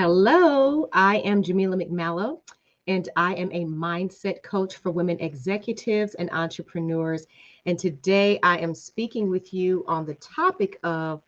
Hello, I am Jamila McMallow, and I am a mindset coach for women executives and entrepreneurs. And today I am speaking with you on the topic of,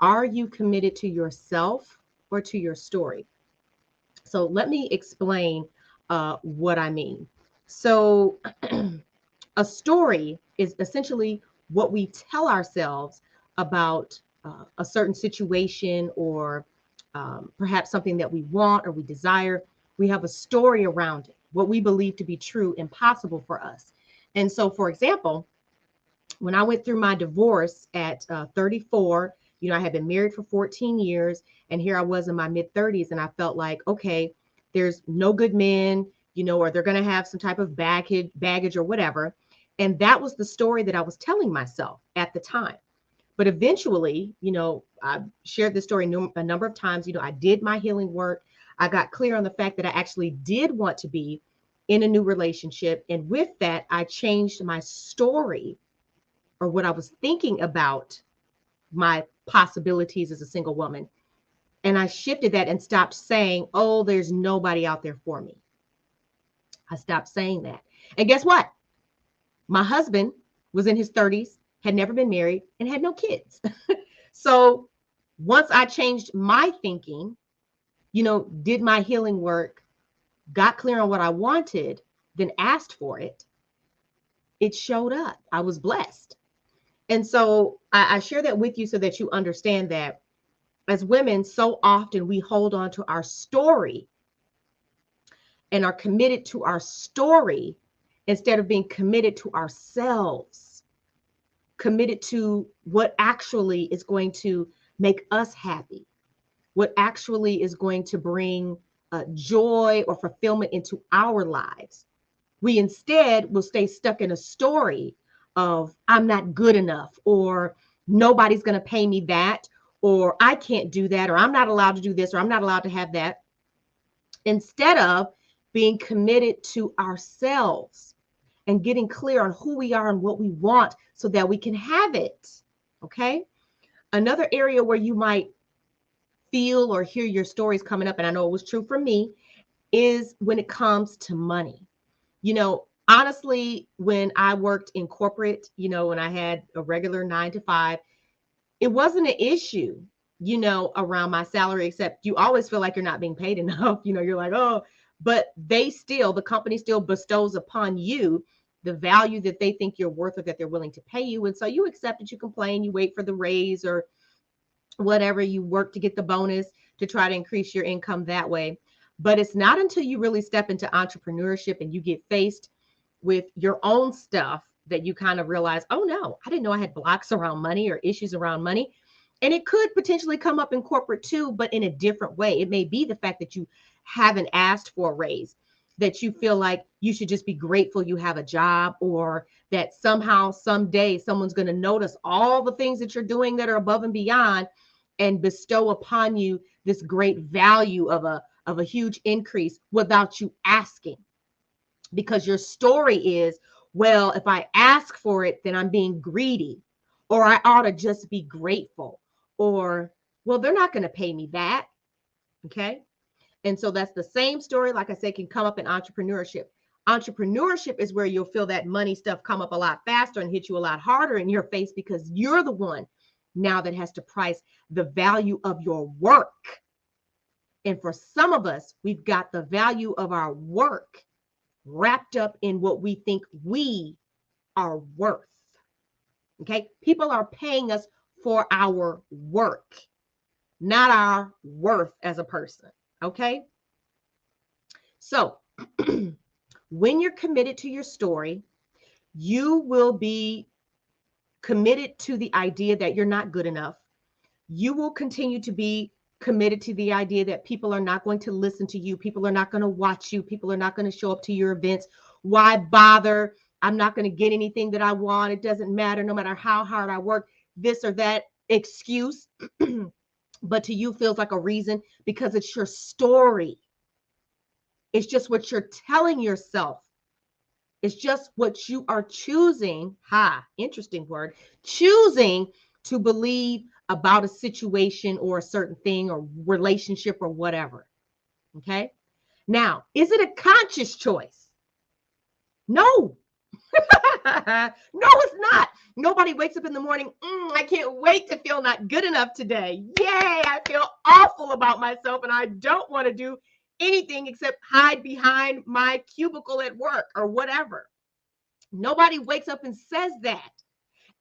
are you committed to yourself or to your story? So let me explain what I mean. So, a story is essentially what we tell ourselves about a certain situation or perhaps something that we want or we desire. We have a story around it, what we believe to be true and possible for us. And so, for example, when I went through my divorce at 34, I had been married for 14 years, and here I was in my mid 30s, and I felt like, okay, there's no good men, or they're going to have some type of baggage or whatever. And that was the story that I was telling myself at the time. But eventually, I shared this story a number of times. I did my healing work. I got clear on the fact that I actually did want to be in a new relationship. And with that, I changed my story or what I was thinking about my possibilities as a single woman. And I shifted that and stopped saying, oh, there's nobody out there for me. I stopped saying that. And guess what? My husband was in his 30s, had never been married, and had no kids. So once I changed my thinking, did my healing work, got clear on what I wanted, then asked for it, it showed up. I was blessed. And so I share that with you so that you understand that as women, so often we hold on to our story and are committed to our story instead of being committed to ourselves, committed to what actually is going to make us happy, what actually is going to bring joy or fulfillment into our lives. We instead will stay stuck in a story of, I'm not good enough, or nobody's going to pay me that, or I can't do that, or I'm not allowed to do this, or I'm not allowed to have that, instead of being committed to ourselves and getting clear on who we are and what we want so that we can have it. Okay. Another area where you might feel or hear your stories coming up, and I know it was true for me, is when it comes to money. Honestly, when I worked in corporate, when I had a regular 9 to 5, it wasn't an issue, around my salary, except you always feel like you're not being paid enough. You're like, oh, but the company still bestows upon you the value that they think you're worth or that they're willing to pay you. And so you accept it, you complain, you wait for the raise or whatever, you work to get the bonus to try to increase your income that way. But it's not until you really step into entrepreneurship and you get faced with your own stuff that you kind of realize, oh no, I didn't know I had blocks around money or issues around money. And it could potentially come up in corporate too, but in a different way. It may be the fact that you haven't asked for a raise, that you feel like you should just be grateful you have a job, or that somehow, someday, someone's going to notice all the things that you're doing that are above and beyond and bestow upon you this great value of a huge increase without you asking. Because your story is, well, if I ask for it, then I'm being greedy, or I ought to just be grateful, or, well, they're not going to pay me that. Okay. And so that's the same story, like I said, can come up in entrepreneurship. Entrepreneurship is where you'll feel that money stuff come up a lot faster and hit you a lot harder in your face because you're the one now that has to price the value of your work. And for some of us, we've got the value of our work wrapped up in what we think we are worth. Okay. People are paying us for our work, not our worth as a person. Okay. So when you're committed to your story, you will be committed to the idea that you're not good enough. You will continue to be committed to the idea that people are not going to listen to you. People are not going to watch you. People are not going to show up to your events. Why bother? I'm not going to get anything that I want. It doesn't matter, no matter how hard I work, this or that excuse. But to you feels like a reason because it's your story. It's just what you're telling yourself. It's just what you are choosing. Interesting word. Choosing to believe about a situation or a certain thing or relationship or whatever. Okay. Now, is it a conscious choice? No. No, it's not. Nobody wakes up in the morning, I can't wait to feel not good enough today. Yay, I feel awful about myself and I don't want to do anything except hide behind my cubicle at work or whatever. Nobody wakes up and says that.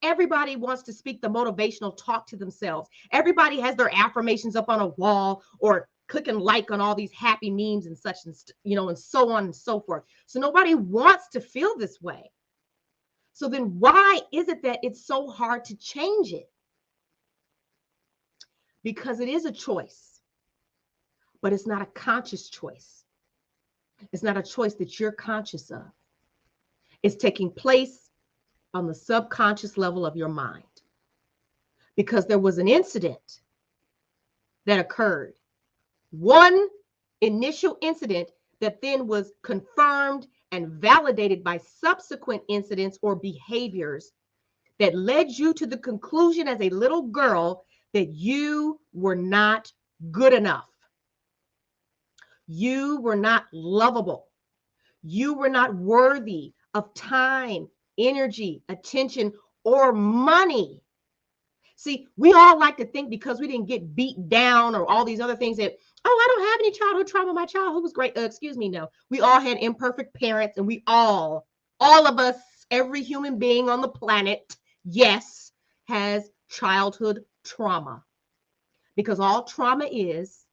Everybody wants to speak the motivational talk to themselves. Everybody has their affirmations up on a wall or clicking like on all these happy memes and such, and and so on and so forth. So nobody wants to feel this way. So then why is it that it's so hard to change it? Because it is a choice, but it's not a conscious choice. It's not a choice that you're conscious of. It's taking place on the subconscious level of your mind because there was an incident that occurred. One initial incident that then was confirmed and validated by subsequent incidents or behaviors that led you to the conclusion as a little girl that you were not good enough. You were not lovable. You were not worthy of time, energy, attention, or money. See, we all like to think because we didn't get beat down or all these other things that, oh, I don't have any childhood trauma. My childhood was great. Excuse me, no. We all had imperfect parents, and we all of us, every human being on the planet, yes, has childhood trauma. Because all trauma is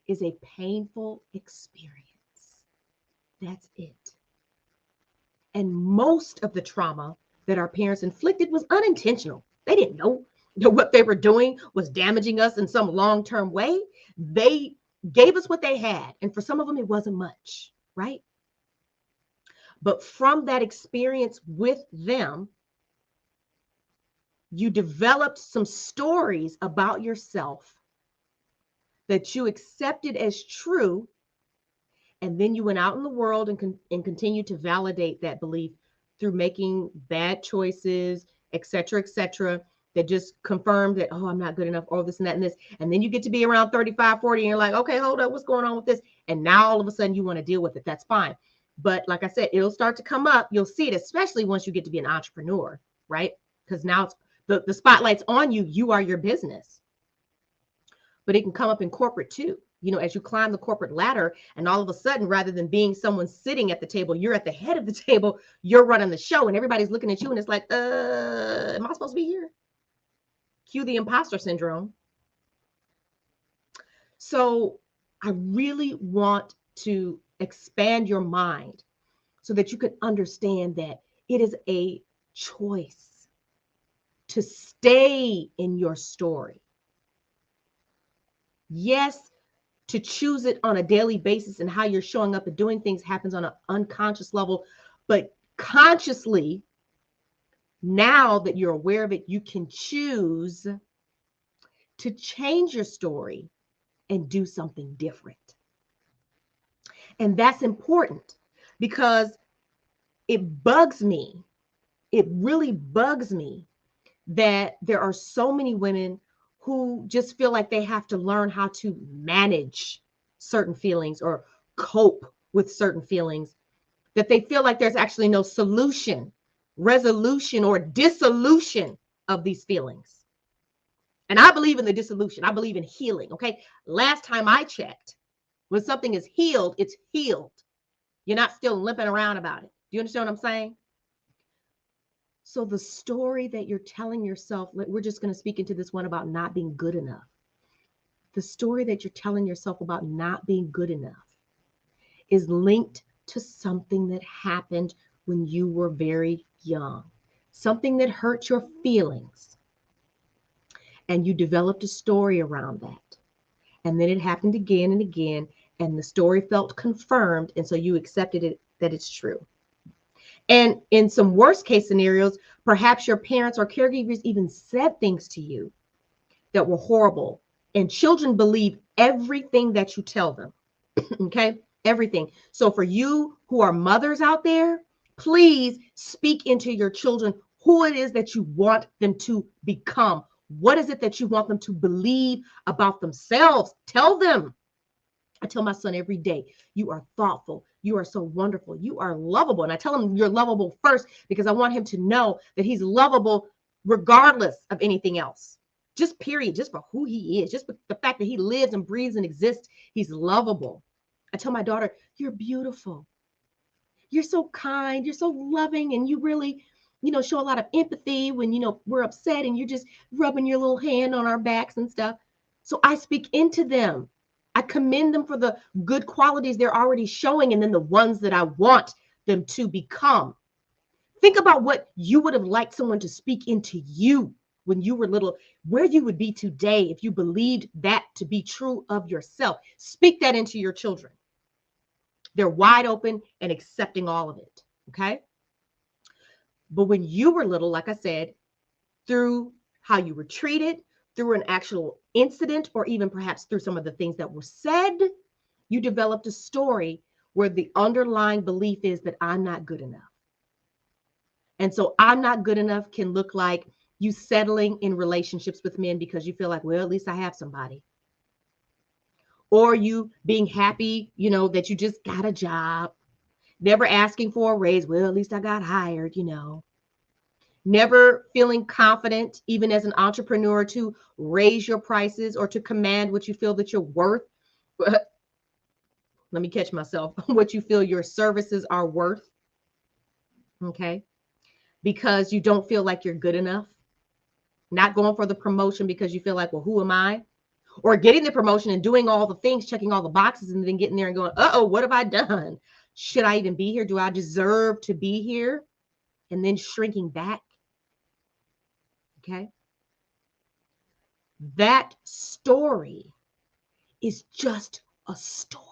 a painful experience. That's it. And most of the trauma that our parents inflicted was unintentional. They didn't know what they were doing was damaging us in some long-term way. They gave us what they had. And for some of them, it wasn't much, right? But from that experience with them, you developed some stories about yourself that you accepted as true. And then you went out in the world and continued to validate that belief through making bad choices, et cetera, that just confirmed that, oh, I'm not good enough, or this and that and this. And then you get to be around 35, 40, and you're like, okay, hold up, what's going on with this? And now all of a sudden you want to deal with it. That's fine. But like I said, it'll start to come up. You'll see it, especially once you get to be an entrepreneur, right? Because now it's the spotlight's on you. You are your business. But it can come up in corporate too. As you climb the corporate ladder, and all of a sudden, rather than being someone sitting at the table, you're at the head of the table, you're running the show, and everybody's looking at you, and it's like, am I supposed to be here? Cue the imposter syndrome. So I really want to expand your mind so that you can understand that it is a choice to stay in your story. Yes, to choose it on a daily basis, and how you're showing up and doing things happens on an unconscious level. But consciously, now that you're aware of it, you can choose to change your story and do something different. And that's important because it bugs me. It really bugs me that there are so many women who just feel like they have to learn how to manage certain feelings or cope with certain feelings, that they feel like there's actually no solution, resolution, or dissolution of these feelings. And I believe in the dissolution. I believe in healing. Okay. Last time I checked, when something is healed, it's healed. You're not still limping around about it. Do you understand what I'm saying? So the story that you're telling yourself, we're just going to speak into this one about not being good enough. The story that you're telling yourself about not being good enough is linked to something that happened when you were very young, something that hurt your feelings. And you developed a story around that. And then it happened again and again, and the story felt confirmed. And so you accepted it, that it's true. And in some worst case scenarios, perhaps your parents or caregivers even said things to you that were horrible. And children believe everything that you tell them. Okay, everything. So for you who are mothers out there, please speak into your children who it is that you want them to become, What is it that you want them to believe about themselves? Tell them. I tell my son every day, you are thoughtful. You are so wonderful. You are lovable. And I tell him you're lovable first because I want him to know that he's lovable regardless of anything else. Just period, just for who he is, just for the fact that he lives and breathes and exists, he's lovable. I tell my daughter, you're beautiful. You're so kind. You're so loving. And you really, show a lot of empathy when, we're upset and you're just rubbing your little hand on our backs and stuff. So I speak into them. I commend them for the good qualities they're already showing and then the ones that I want them to become. Think about what you would have liked someone to speak into you when you were little, where you would be today if you believed that to be true of yourself. Speak that into your children. They're wide open and accepting all of it. Okay. But when you were little, like I said, through how you were treated, through an actual incident, or even perhaps through some of the things that were said, you developed a story where the underlying belief is that I'm not good enough. And so I'm not good enough can look like you settling in relationships with men because you feel like, well, at least I have somebody. Or you being happy, that you just got a job, never asking for a raise. Well, at least I got hired, Never feeling confident, even as an entrepreneur, to raise your prices or to command what you feel that you're worth. Let me catch myself. What you feel your services are worth. Okay. Because you don't feel like you're good enough. Not going for the promotion because you feel like, well, who am I? Or getting the promotion and doing all the things, checking all the boxes, and then getting there and going, uh-oh, what have I done? Should I even be here? Do I deserve to be here? And then shrinking back. Okay. That story is just a story.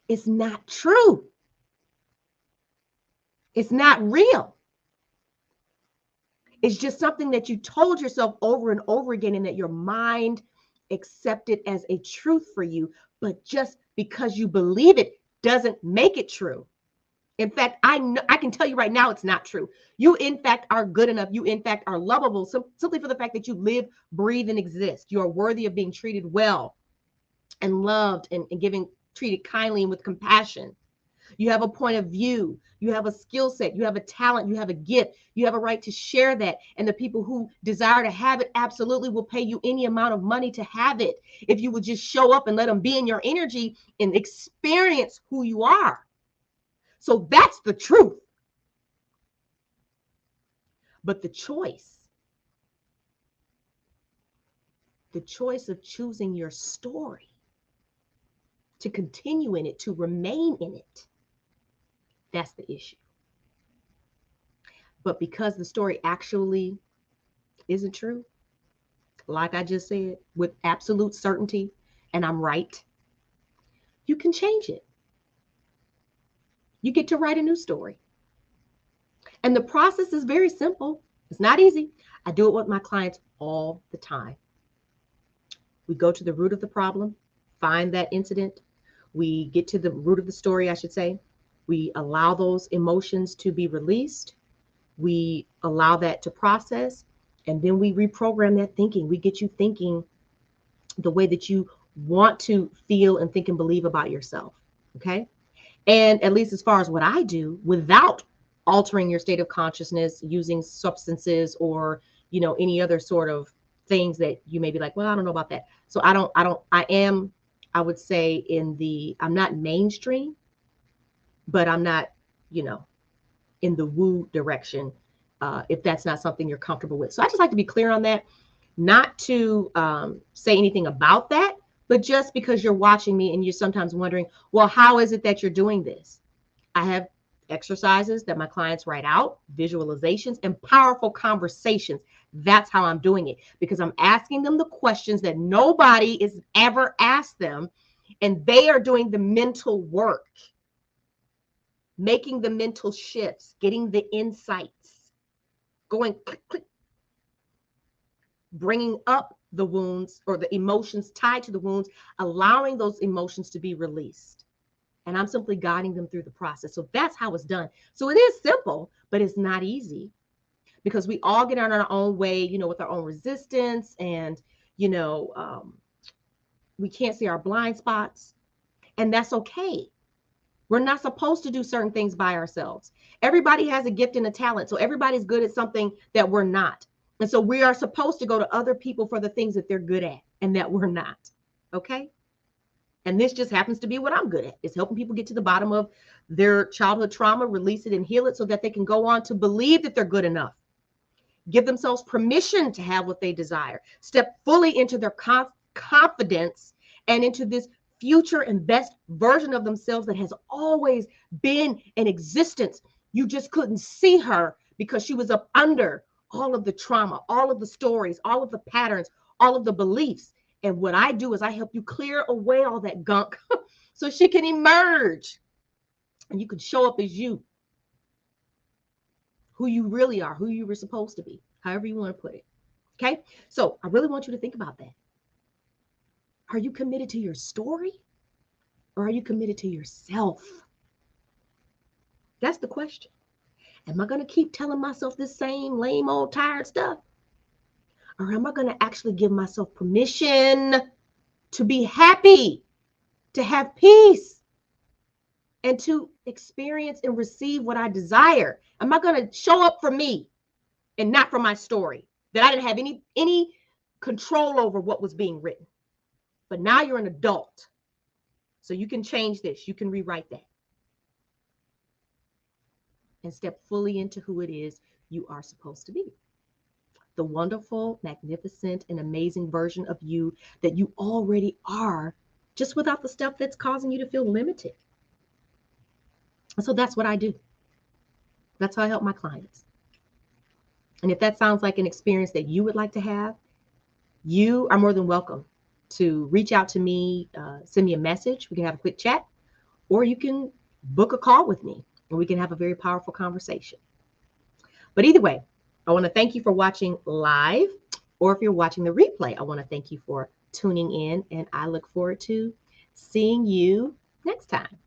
It's not true. It's not real. It's just something that you told yourself over and over again and that your mind accepted as a truth for you. But just because you believe it doesn't make it true. In fact, I can tell you right now it's not true. You, in fact, are good enough. You, in fact, are lovable simply for the fact that you live, breathe, and exist. You are worthy of being treated well and loved and treated kindly and with compassion. You have a point of view. You have a skill set. You have a talent. You have a gift. You have a right to share that. And the people who desire to have it absolutely will pay you any amount of money to have it. If you would just show up and let them be in your energy and experience who you are. So that's the truth. But the choice of choosing your story, to continue in it, to remain in it, that's the issue. But because the story actually isn't true, like I just said, with absolute certainty, and I'm right, you can change it. You get to write a new story. And the process is very simple. It's not easy. I do it with my clients all the time. We go to the root of the problem, find that incident. We get to the root of the story, I should say. We allow those emotions to be released. We allow that to process. And then we reprogram that thinking. We get you thinking the way that you want to feel and think and believe about yourself. Okay. And at least as far as what I do, without altering your state of consciousness, using substances or, any other sort of things that you may be like, well, I don't know about that. So I would say I'm not mainstream, but I'm not, in the woo direction, if that's not something you're comfortable with. So I just like to be clear on that, not to say anything about that, but just because you're watching me and you're sometimes wondering, well, how is it that you're doing this? I have exercises that my clients write out, visualizations, and powerful conversations. That's how I'm doing it, because I'm asking them the questions that nobody is ever asked them, and they are doing the mental work, making the mental shifts, getting the insights, going click, click, bringing up the wounds or the emotions tied to the wounds, allowing those emotions to be released. And I'm simply guiding them through the process. So that's how it's done. So it is simple, but it's not easy, because we all get on our own way, with our own resistance, and we can't see our blind spots, and that's okay. We're not supposed to do certain things by ourselves. Everybody has a gift and a talent, so everybody's good at something that we're not. And so we are supposed to go to other people for the things that they're good at and that we're not. Okay? And this just happens to be what I'm good at. It's helping people get to the bottom of their childhood trauma, release it and heal it so that they can go on to believe that they're good enough. Give themselves permission to have what they desire. Step fully into their confidence and into this future and best version of themselves that has always been in existence. You just couldn't see her because she was up under all of the trauma, all of the stories, all of the patterns, all of the beliefs. And what I do is I help you clear away all that gunk so she can emerge and you can show up as you, who you really are, who you were supposed to be, however you want to put it. Okay? So I really want you to think about that. Are you committed to your story, or are you committed to yourself? That's the question. Am I going to keep telling myself this same lame old tired stuff? Or am I going to actually give myself permission to be happy, to have peace, and to experience and receive what I desire? Am I going to show up for me and not for my story that I didn't have any control over what was being written? But now you're an adult, so you can change this. You can rewrite that and step fully into who it is you are supposed to be. The wonderful, magnificent, and amazing version of you that you already are, just without the stuff that's causing you to feel limited. And so that's what I do. That's how I help my clients. And if that sounds like an experience that you would like to have, you are more than welcome to reach out to me, send me a message. We can have a quick chat, or you can book a call with me and we can have a very powerful conversation. But either way, I want to thank you for watching live, or if you're watching the replay, I want to thank you for tuning in, and I look forward to seeing you next time.